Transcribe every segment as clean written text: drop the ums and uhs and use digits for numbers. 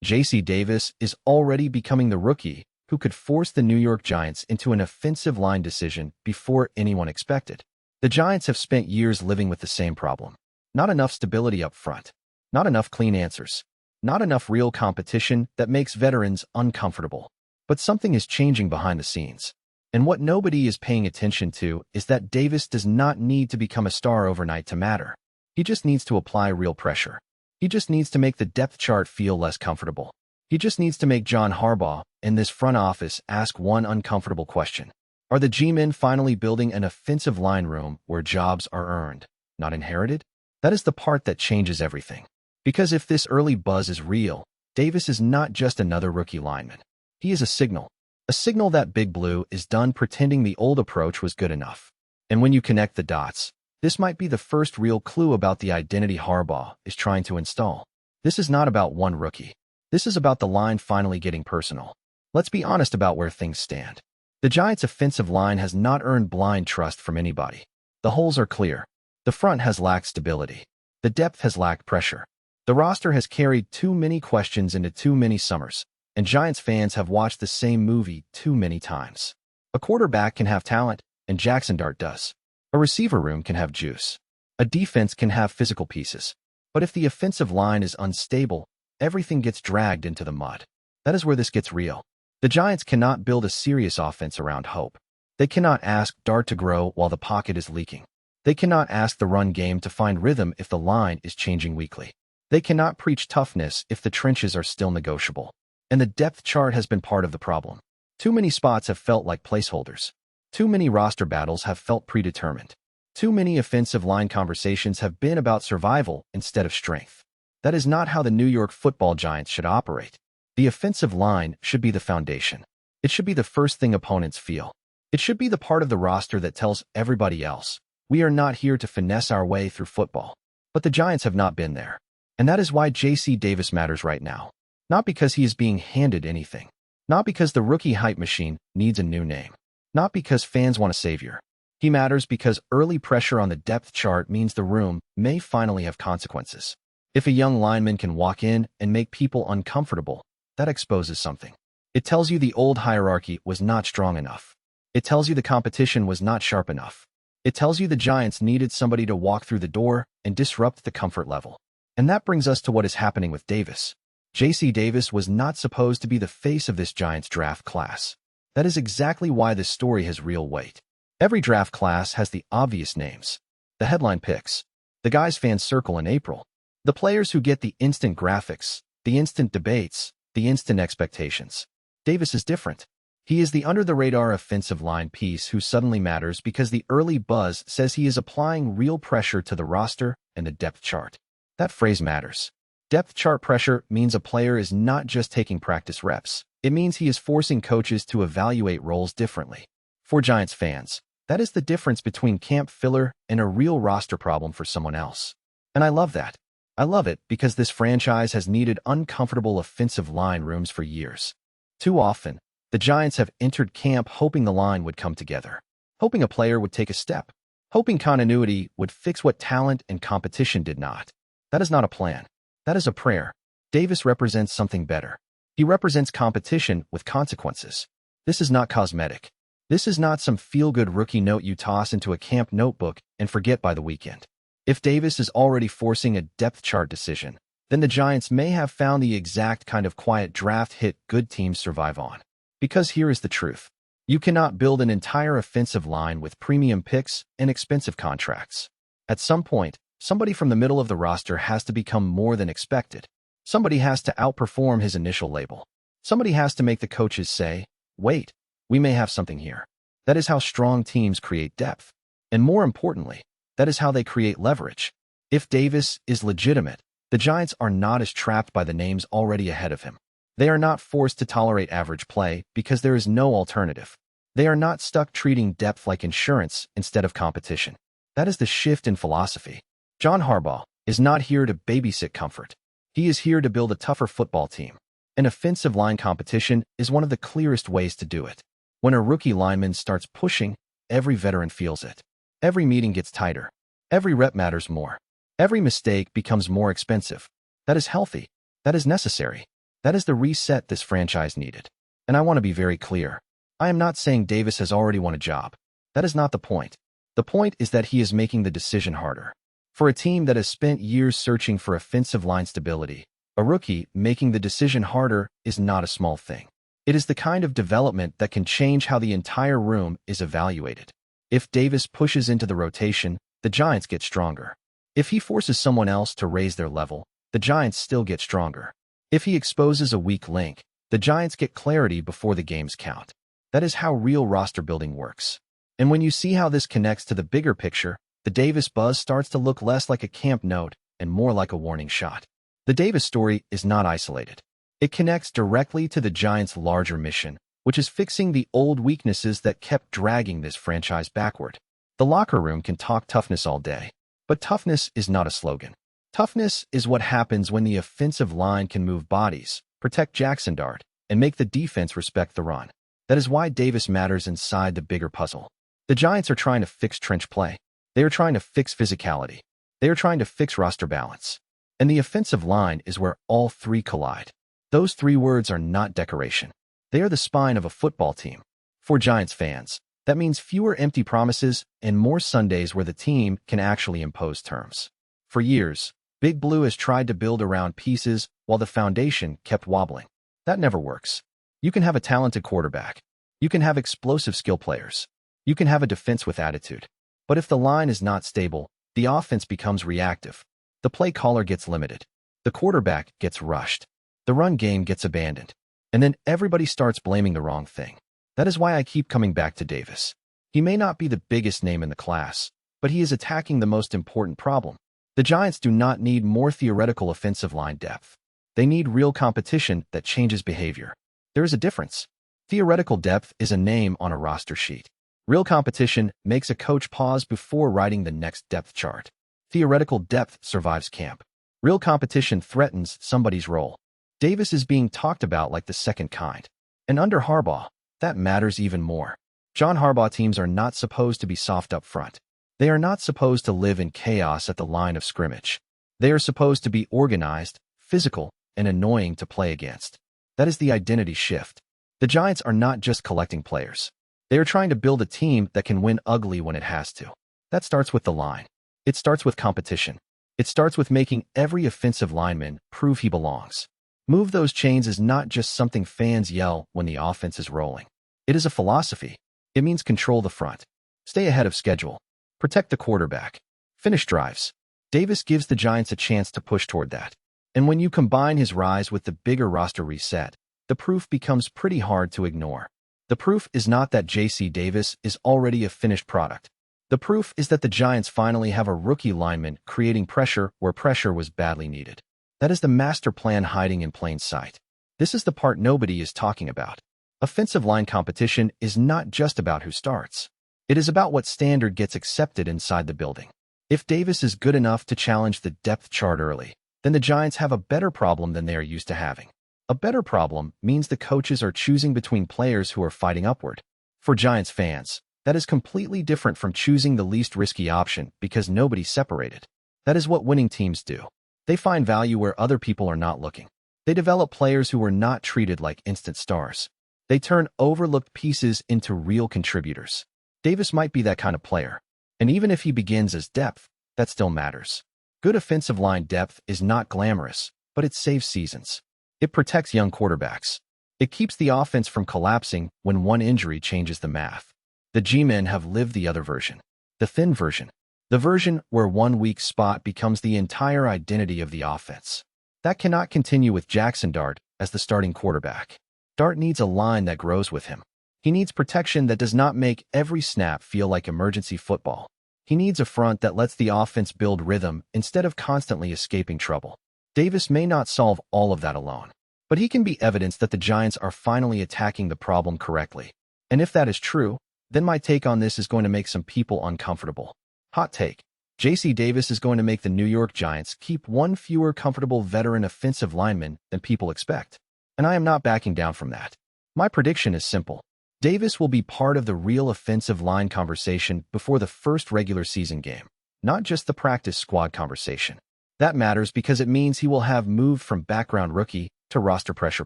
J.C. Davis is already becoming the rookie who could force the New York Giants into an offensive line decision before anyone expected. The Giants have spent years living with the same problem. Not enough stability up front. Not enough clean answers. Not enough real competition that makes veterans uncomfortable. But something is changing behind the scenes. And what nobody is paying attention to is that Davis does not need to become a star overnight to matter. He just needs to apply real pressure. He just needs to make the depth chart feel less comfortable. He just needs to make John Harbaugh and this front office ask one uncomfortable question. Are the G-men finally building an offensive line room where jobs are earned, not inherited? That is the part that changes everything. Because if this early buzz is real, Davis is not just another rookie lineman. He is a signal that Big Blue is done pretending the old approach was good enough. And when you connect the dots, this might be the first real clue about the identity Harbaugh is trying to install. This is not about one rookie. This is about the line finally getting personal. Let's be honest about where things stand. The Giants' offensive line has not earned blind trust from anybody. The holes are clear. The front has lacked stability. The depth has lacked pressure. The roster has carried too many questions into too many summers, and Giants fans have watched the same movie too many times. A quarterback can have talent, and Jaxson Dart does. A receiver room can have juice. A defense can have physical pieces. But if the offensive line is unstable, everything gets dragged into the mud. That is where this gets real. The Giants cannot build a serious offense around hope. They cannot ask Dart to grow while the pocket is leaking. They cannot ask the run game to find rhythm if the line is changing weekly. They cannot preach toughness if the trenches are still negotiable. And the depth chart has been part of the problem. Too many spots have felt like placeholders. Too many roster battles have felt predetermined. Too many offensive line conversations have been about survival instead of strength. That is not how the New York Football Giants should operate. The offensive line should be the foundation. It should be the first thing opponents feel. It should be the part of the roster that tells everybody else, we are not here to finesse our way through football. But the Giants have not been there. And that is why J.C. Davis matters right now. Not because he is being handed anything. Not because the rookie hype machine needs a new name. Not because fans want a savior. He matters because early pressure on the depth chart means the room may finally have consequences. If a young lineman can walk in and make people uncomfortable, that exposes something. It tells you the old hierarchy was not strong enough. It tells you the competition was not sharp enough. It tells you the Giants needed somebody to walk through the door and disrupt the comfort level. And that brings us to what is happening with Davis. J.C. Davis was not supposed to be the face of this Giants draft class. That is exactly why this story has real weight. Every draft class has the obvious names. The headline picks. The guys fans circle in April. The players who get the instant graphics, the instant debates, the instant expectations. Davis is different. He is the under-the-radar offensive line piece who suddenly matters because the early buzz says he is applying real pressure to the roster and the depth chart. That phrase matters. Depth chart pressure means a player is not just taking practice reps. It means he is forcing coaches to evaluate roles differently. For Giants fans, that is the difference between camp filler and a real roster problem for someone else. And I love that. I love it because this franchise has needed uncomfortable offensive line rooms for years. Too often, the Giants have entered camp hoping the line would come together, hoping a player would take a step, hoping continuity would fix what talent and competition did not. That is not a plan. That is a prayer. Davis represents something better. He represents competition with consequences. This is not cosmetic. This is not some feel-good rookie note you toss into a camp notebook and forget by the weekend. If Davis is already forcing a depth chart decision, then the Giants may have found the exact kind of quiet draft hit good teams survive on. Because here is the truth. You cannot build an entire offensive line with premium picks and expensive contracts. At some point, somebody from the middle of the roster has to become more than expected. Somebody has to outperform his initial label. Somebody has to make the coaches say, wait, we may have something here. That is how strong teams create depth. And more importantly, that is how they create leverage. If Davis is legitimate, the Giants are not as trapped by the names already ahead of him. They are not forced to tolerate average play because there is no alternative. They are not stuck treating depth like insurance instead of competition. That is the shift in philosophy. John Harbaugh is not here to babysit comfort. He is here to build a tougher football team. An offensive line competition is one of the clearest ways to do it. When a rookie lineman starts pushing, every veteran feels it. Every meeting gets tighter. Every rep matters more. Every mistake becomes more expensive. That is healthy. That is necessary. That is the reset this franchise needed. And I want to be very clear. I am not saying Davis has already won a job. That is not the point. The point is that he is making the decision harder. For a team that has spent years searching for offensive line stability, a rookie making the decision harder is not a small thing. It is the kind of development that can change how the entire room is evaluated. If Davis pushes into the rotation, the Giants get stronger. If he forces someone else to raise their level, the Giants still get stronger. If he exposes a weak link, the Giants get clarity before the games count. That is how real roster building works. And when you see how this connects to the bigger picture, the Davis buzz starts to look less like a camp note and more like a warning shot. The Davis story is not isolated. It connects directly to the Giants' larger mission, which is fixing the old weaknesses that kept dragging this franchise backward. The locker room can talk toughness all day, but toughness is not a slogan. Toughness is what happens when the offensive line can move bodies, protect Jaxson Dart, and make the defense respect the run. That is why Davis matters inside the bigger puzzle. The Giants are trying to fix trench play. They are trying to fix physicality. They are trying to fix roster balance. And the offensive line is where all three collide. Those three words are not decoration. They are the spine of a football team. For Giants fans, that means fewer empty promises and more Sundays where the team can actually impose terms. For years, Big Blue has tried to build around pieces while the foundation kept wobbling. That never works. You can have a talented quarterback. You can have explosive skill players. You can have a defense with attitude. But if the line is not stable, the offense becomes reactive. The play caller gets limited. The quarterback gets rushed. The run game gets abandoned. And then everybody starts blaming the wrong thing. That is why I keep coming back to Davis. He may not be the biggest name in the class, but he is attacking the most important problem. The Giants do not need more theoretical offensive line depth. They need real competition that changes behavior. There is a difference. Theoretical depth is a name on a roster sheet. Real competition makes a coach pause before writing the next depth chart. Theoretical depth survives camp. Real competition threatens somebody's role. Davis is being talked about like the second kind. And under Harbaugh, that matters even more. John Harbaugh teams are not supposed to be soft up front. They are not supposed to live in chaos at the line of scrimmage. They are supposed to be organized, physical, and annoying to play against. That is the identity shift. The Giants are not just collecting players. They are trying to build a team that can win ugly when it has to. That starts with the line. It starts with competition. It starts with making every offensive lineman prove he belongs. Move those chains is not just something fans yell when the offense is rolling. It is a philosophy. It means control the front. Stay ahead of schedule. Protect the quarterback. Finish drives. Davis gives the Giants a chance to push toward that. And when you combine his rise with the bigger roster reset, the proof becomes pretty hard to ignore. The proof is not that J.C. Davis is already a finished product. The proof is that the Giants finally have a rookie lineman creating pressure where pressure was badly needed. That is the master plan hiding in plain sight. This is the part nobody is talking about. Offensive line competition is not just about who starts. It is about what standard gets accepted inside the building. If Davis is good enough to challenge the depth chart early, then the Giants have a better problem than they are used to having. A better problem means the coaches are choosing between players who are fighting upward. For Giants fans, that is completely different from choosing the least risky option because nobody's separated. That is what winning teams do. They find value where other people are not looking. They develop players who are not treated like instant stars. They turn overlooked pieces into real contributors. Davis might be that kind of player. And even if he begins as depth, that still matters. Good offensive line depth is not glamorous, but it saves seasons. It protects young quarterbacks. It keeps the offense from collapsing when one injury changes the math. The G-men have lived the other version. The thin version. The version where one weak spot becomes the entire identity of the offense. That cannot continue with Jaxson Dart as the starting quarterback. Dart needs a line that grows with him. He needs protection that does not make every snap feel like emergency football. He needs a front that lets the offense build rhythm instead of constantly escaping trouble. Davis may not solve all of that alone, but he can be evidence that the Giants are finally attacking the problem correctly. And if that is true, then my take on this is going to make some people uncomfortable. Hot take. J.C. Davis is going to make the New York Giants keep one fewer comfortable veteran offensive lineman than people expect. And I am not backing down from that. My prediction is simple. Davis will be part of the real offensive line conversation before the first regular season game, not just the practice squad conversation. That matters because it means he will have moved from background rookie to roster pressure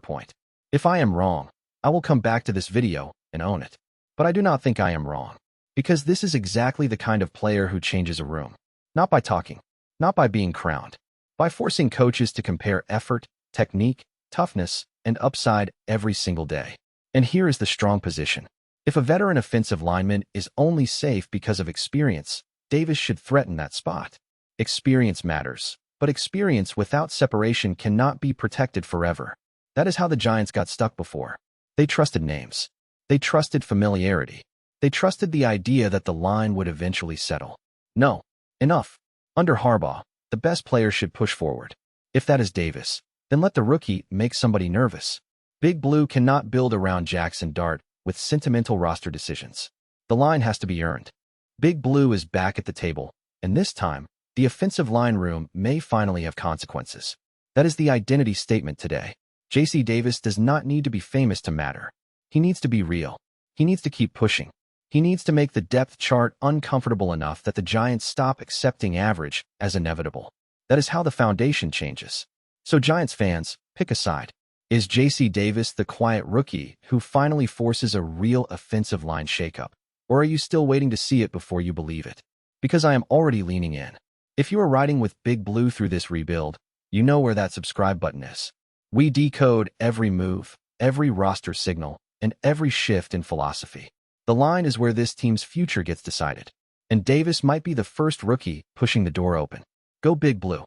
point. If I am wrong, I will come back to this video and own it. But I do not think I am wrong. Because this is exactly the kind of player who changes a room. Not by talking, not by being crowned, by forcing coaches to compare effort, technique, toughness, and upside every single day. And here is the strong position. If a veteran offensive lineman is only safe because of experience, Davis should threaten that spot. Experience matters, but experience without separation cannot be protected forever. That is how the Giants got stuck before. They trusted names. They trusted familiarity. They trusted the idea that the line would eventually settle. No, enough. Under Harbaugh, the best player should push forward. If that is Davis, then let the rookie make somebody nervous. Big Blue cannot build around Jaxson Dart with sentimental roster decisions. The line has to be earned. Big Blue is back at the table, and this time, the offensive line room may finally have consequences. That is the identity statement today. J.C. Davis does not need to be famous to matter. He needs to be real. He needs to keep pushing. He needs to make the depth chart uncomfortable enough that the Giants stop accepting average as inevitable. That is how the foundation changes. So Giants fans, pick a side. Is J.C. Davis the quiet rookie who finally forces a real offensive line shakeup? Or are you still waiting to see it before you believe it? Because I am already leaning in. If you are riding with Big Blue through this rebuild, you know where that subscribe button is. We decode every move, every roster signal, and every shift in philosophy. The line is where this team's future gets decided. And Davis might be the first rookie pushing the door open. Go Big Blue.